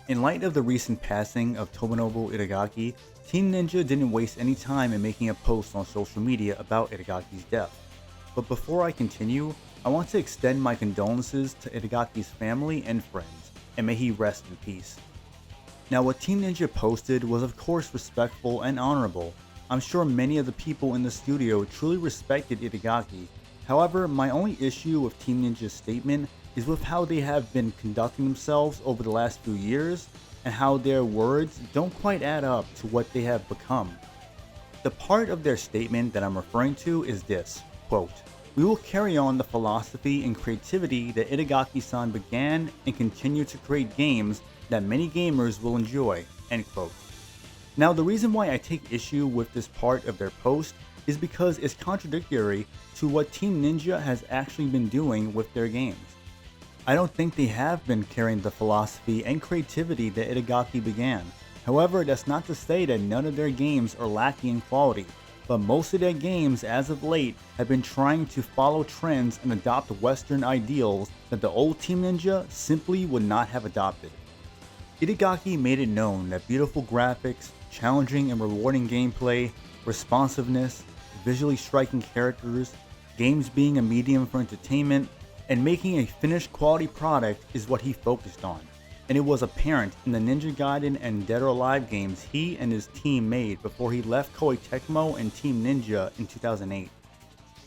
In light of the recent passing of Tomonobu Itagaki, Team Ninja didn't waste any time in making a post on social media about Itagaki's death. But before I continue, I want to extend my condolences to Itagaki's family and friends, and may he rest in peace. Now, what Team Ninja posted was of course respectful and honorable. I'm sure many of the people in the studio truly respected Itagaki. However, my only issue with Team Ninja's statement is with how they have been conducting themselves over the last few years, and how their words don't quite add up to what they have become. The part of their statement that I'm referring to is this, quote, "We will carry on the philosophy and creativity that Itagaki-san began and continue to create games that many gamers will enjoy," end quote. Now, the reason why I take issue with this part of their post is because it's contradictory to what Team Ninja has actually been doing with their games. I don't think they have been carrying the philosophy and creativity that Itagaki began. However, that's not to say that none of their games are lacking in quality, but most of their games as of late have been trying to follow trends and adopt Western ideals that the old Team Ninja simply would not have adopted. Itagaki made it known that beautiful graphics, challenging and rewarding gameplay, responsiveness, visually striking characters, games being a medium for entertainment, and making a finished quality product is what he focused on, and it was apparent in the Ninja Gaiden and Dead or Alive games he and his team made before he left Koei Tecmo and Team Ninja in 2008.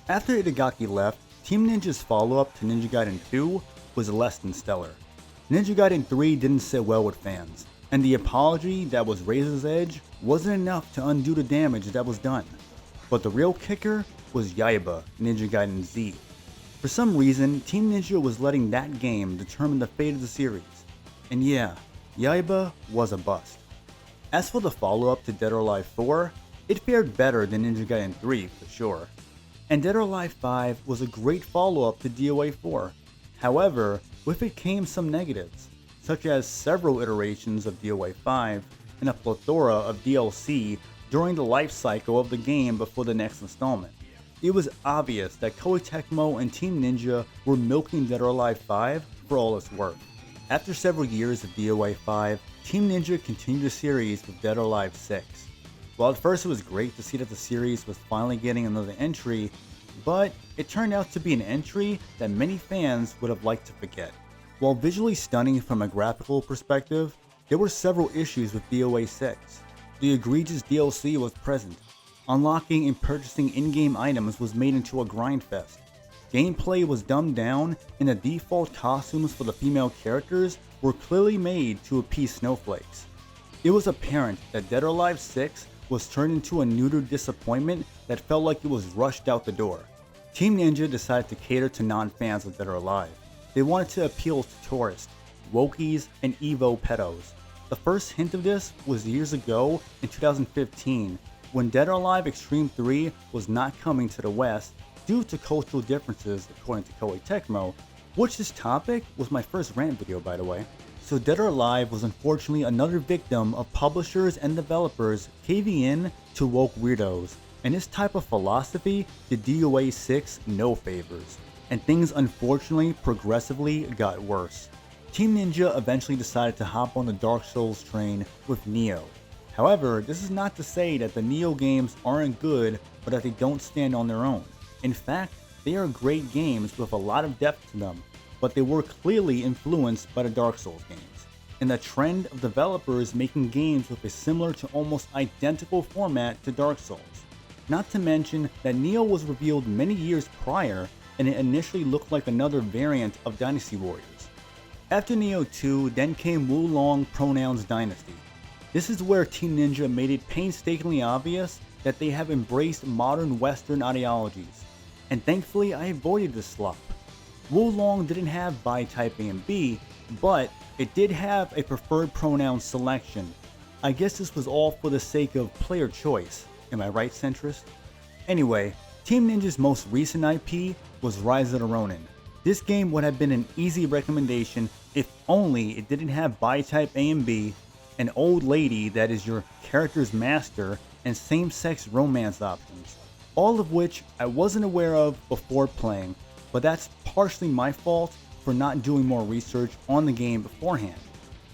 After Itagaki left, Team Ninja's follow-up to Ninja Gaiden 2 was less than stellar. Ninja Gaiden 3 didn't sit well with fans, and the apology that was Razor's Edge wasn't enough to undo the damage that was done. But the real kicker was Yaiba Ninja Gaiden Z. For some reason, Team Ninja was letting that game determine the fate of the series. And yeah, Yaiba was a bust. As for the follow-up to Dead or Alive 4, it fared better than Ninja Gaiden 3 for sure. And Dead or Alive 5 was a great follow-up to DOA 4. However, with it came some negatives, such as several iterations of DOA 5 and a plethora of DLC during the life cycle of the game before the next installment. It was obvious that Koei Tecmo and Team Ninja were milking Dead or Alive 5 for all it's worth. After several years of DOA 5, Team Ninja continued the series with Dead or Alive 6. While at first it was great to see that the series was finally getting another entry, but it turned out to be an entry that many fans would have liked to forget. While visually stunning from a graphical perspective, there were several issues with DOA 6. The egregious DLC was present. Unlocking and purchasing in-game items was made into a grind fest. Gameplay was dumbed down, and the default costumes for the female characters were clearly made to appease snowflakes. It was apparent that Dead or Alive 6 was turned into a neutered disappointment that felt like it was rushed out the door. Team Ninja decided to cater to non-fans of Dead or Alive. They wanted to appeal to tourists, wokies, and Evo pedos. The first hint of this was years ago in 2015, when Dead or Alive Extreme 3 was not coming to the West due to cultural differences according to Koei Tecmo, which this topic was my first rant video by the way. So Dead or Alive was unfortunately another victim of publishers and developers caving in to woke weirdos, and this type of philosophy did DOA 6 no favors, and things unfortunately progressively got worse. Team Ninja eventually decided to hop on the Dark Souls train with Nioh. However, this is not to say that the Nioh games aren't good or that they don't stand on their own. In fact, they are great games with a lot of depth to them, but they were clearly influenced by the Dark Souls games, and the trend of developers making games with a similar to almost identical format to Dark Souls. Not to mention that Nioh was revealed many years prior, and it initially looked like another variant of Dynasty Warriors. After Nioh 2, then came Wulong Pronouns Dynasty. This is where Team Ninja made it painstakingly obvious that they have embraced modern Western ideologies, and thankfully I avoided this slop. Wulong didn't have bi-type A and B, but it did have a preferred pronoun selection. I guess this was all for the sake of player choice, am I right, centrist? Anyway, Team Ninja's most recent IP was Rise of the Ronin. This game would have been an easy recommendation if only it didn't have bi-type A and B, an old lady that is your character's master, and same-sex romance options, all of which I wasn't aware of before playing, but that's partially my fault for not doing more research on the game beforehand.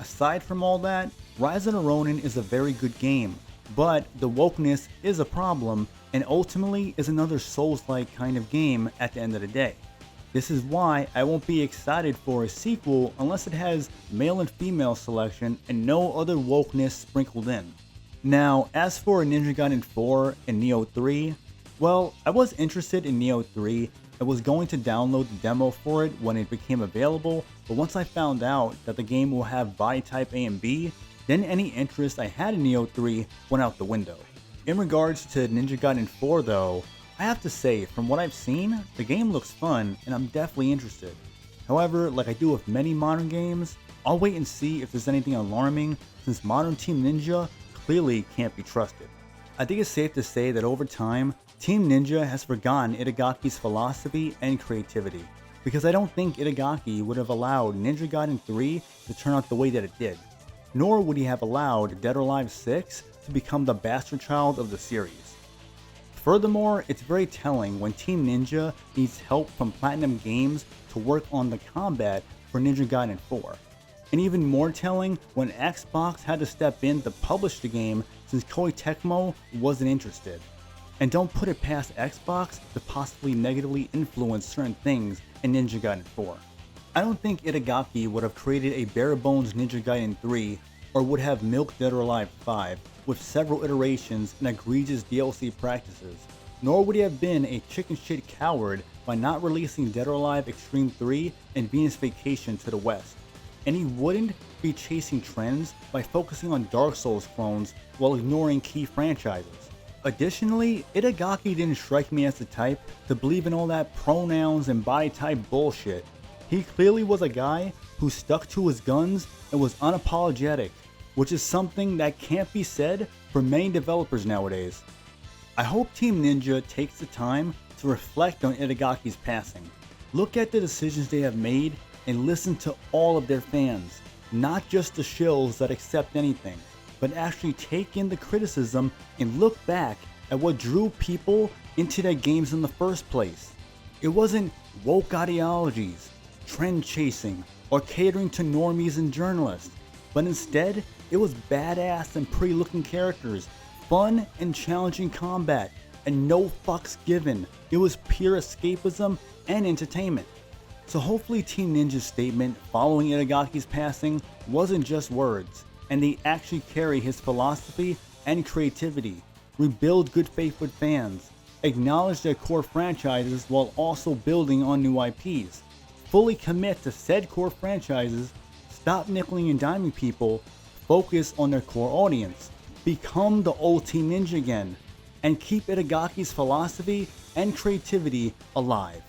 Aside from all that, Rise of the Ronin is a very good game, but the wokeness is a problem and ultimately is another Souls-like kind of game at the end of the day. This is why I won't be excited for a sequel unless it has male and female selection and no other wokeness sprinkled in. Now, as for Ninja Gaiden 4 and Nioh 3, well, I was interested in Nioh 3 and was going to download the demo for it when it became available, but once I found out that the game will have body type A and B, then any interest I had in Nioh 3 went out the window. In regards to Ninja Gaiden 4 though, I have to say, from what I've seen, the game looks fun and I'm definitely interested. However, like I do with many modern games, I'll wait and see if there's anything alarming since modern Team Ninja clearly can't be trusted. I think it's safe to say that over time, Team Ninja has forgotten Itagaki's philosophy and creativity, because I don't think Itagaki would have allowed Ninja Gaiden 3 to turn out the way that it did, nor would he have allowed Dead or Alive 6 to become the bastard child of the series. Furthermore, it's very telling when Team Ninja needs help from Platinum Games to work on the combat for Ninja Gaiden 4. And even more telling when Xbox had to step in to publish the game since Koei Tecmo wasn't interested. And don't put it past Xbox to possibly negatively influence certain things in Ninja Gaiden 4. I don't think Itagaki would have created a bare bones Ninja Gaiden 3 or would have milked Dead or Alive 5 with several iterations and egregious DLC practices, nor would he have been a chicken shit coward by not releasing Dead or Alive Extreme 3 and Venus Vacation to the West. And he wouldn't be chasing trends by focusing on Dark Souls clones while ignoring key franchises. Additionally, Itagaki didn't strike me as the type to believe in all that pronouns and body type bullshit. He clearly was a guy who stuck to his guns and was unapologetic, which is something that can't be said for many developers nowadays. I hope Team Ninja takes the time to reflect on Itagaki's passing. Look at the decisions they have made and listen to all of their fans, not just the shills that accept anything, but actually take in the criticism and look back at what drew people into their games in the first place. It wasn't woke ideologies, trend chasing, or catering to normies and journalists, but instead, it was badass and pretty looking characters, fun and challenging combat, and no fucks given. It was pure escapism and entertainment. So hopefully Team Ninja's statement following Itagaki's passing wasn't just words, and they actually carry his philosophy and creativity, rebuild good faith with fans, acknowledge their core franchises while also building on new IPs, fully commit to said core franchises, stop nickeling and diming people, focus on their core audience, become the old Team Ninja again, and keep Itagaki's philosophy and creativity alive.